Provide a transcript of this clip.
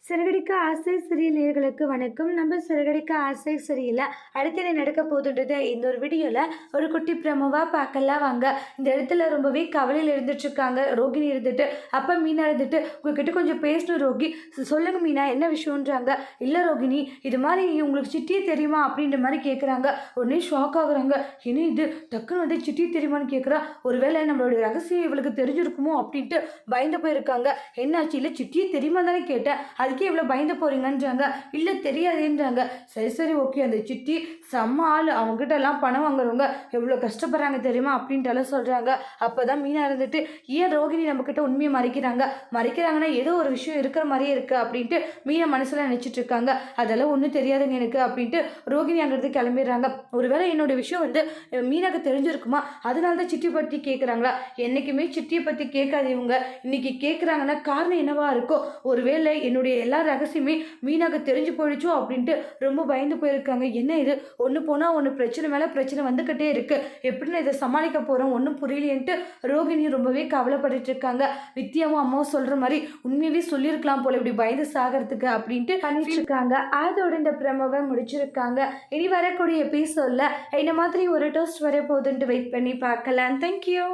சிறகடிக்க ஆசை சிறிய நேயர்களுக்கு வணக்கம். நம்ம சிறகடிக்க ஆசை சிறியல அடுத்து என்ன நடக்க போகுதுன்றத இந்த ஒரு வீடியோல ஒரு குட்டி ப்ரோமோவா பார்க்கலாம் வாங்க. இந்த இடத்துல ரொம்பவே கவலையில் இருந்துட்டு இருக்காங்க ரோகிணி இருந்துட்டு. அப்ப மீனா இருந்துட்டு, உங்ககிட்ட கொஞ்சம் பேசணும் ரோகி, சொல்லுங்க மீனா என்ன விஷயம்ன்றாங்க. இல்ல ரோகிணி, இது மாதிரி உங்களுக்கு சிட்டியே தெரியுமா அப்படின்ற மாதிரி கேட்குறாங்க. உடனே ஷாக் ஆகுறாங்க. என்ன இது டக்குன்னு வந்து சிட்டி தெரியுமான்னு கேட்குறா. ஒருவேளை நம்மளுடைய ரகசியம் இவளுக்கு தெரிஞ்சிருக்குமோ அப்படின்ட்டு பயந்து போயிருக்காங்க. என்னாச்சு? இல்லை சிட்டியே தெரியுமா தானே கேட்டேன், அதுக்கே இவ்வளோ பயந்து போறீங்கன்றாங்க. இல்லை தெரியாதுன்றாங்க. சரி சரி ஓகே, அந்த சிட்டி செம்ம ஆள், அவங்ககிட்ட எல்லாம் பணம் வாங்குறவங்க எவ்வளோ கஷ்டப்படுறாங்க தெரியுமா அப்படின்ட்டு சொல்கிறாங்க. அப்போ தான் மீனா இருந்துட்டு, ஏன் ரோகிணி நம்மக்கிட்ட உண்மையை மறைக்கிறாங்கன்னா ஏதோ ஒரு விஷயம் இருக்கிற மாதிரியே இருக்குது அப்படின்ட்டு மீனா மனசில் நினச்சிட்டு இருக்காங்க. அதெல்லாம் ஒன்றும் தெரியாதுங்க எனக்கு அப்படின்ட்டு ரோகிணி அங்கிருந்து கிளம்பிடுறாங்க. ஒருவேளை என்னோட விஷயம் வந்து மீனாக்கு தெரிஞ்சிருக்குமா, அதனால தான் சிட்டி பற்றி கேட்குறாங்களா? என்றைக்குமே சிட்டியை பற்றி கேட்காது இவங்க, இன்னைக்கு கேட்குறாங்கன்னா காரணம் என்னவா இருக்கும்? ஒருவேளை என்னுடைய எல்லா ரகசியமே மீனாக்கு தெரிஞ்சு போயிடுச்சோ அப்படின்ட்டு ரொம்ப பயந்து போயிருக்காங்க. என்ன இது, ஒன்று போனால் ஒன்று பிரச்சனை மேலே பிரச்சனை வந்துக்கிட்டே இருக்கு, எப்படின்னு இதை சமாளிக்க போகிறோம் ஒன்றும் புரியலேன்ட்டு ரோகிணி ரொம்பவே கவலைப்பட்டுட்டு இருக்காங்க. வித்யாவும் அம்மாவும் சொல்கிற மாதிரி உண்மையாகவே சொல்லியிருக்கலாம் போல இப்படி பயந்து சாகிறதுக்கு அப்படின்ட்டு பண்ணிட்டு இருக்காங்க. அதோட இந்த பிரமவை முடிச்சிருக்காங்க. இனி வரக்கூடிய எபிசோட்ல இந்த மாதிரி ஒரு டோஸ்ட் வர போகுதுன்ட்டு வெயிட் பண்ணி பார்க்கலாம். தேங்க்யூ.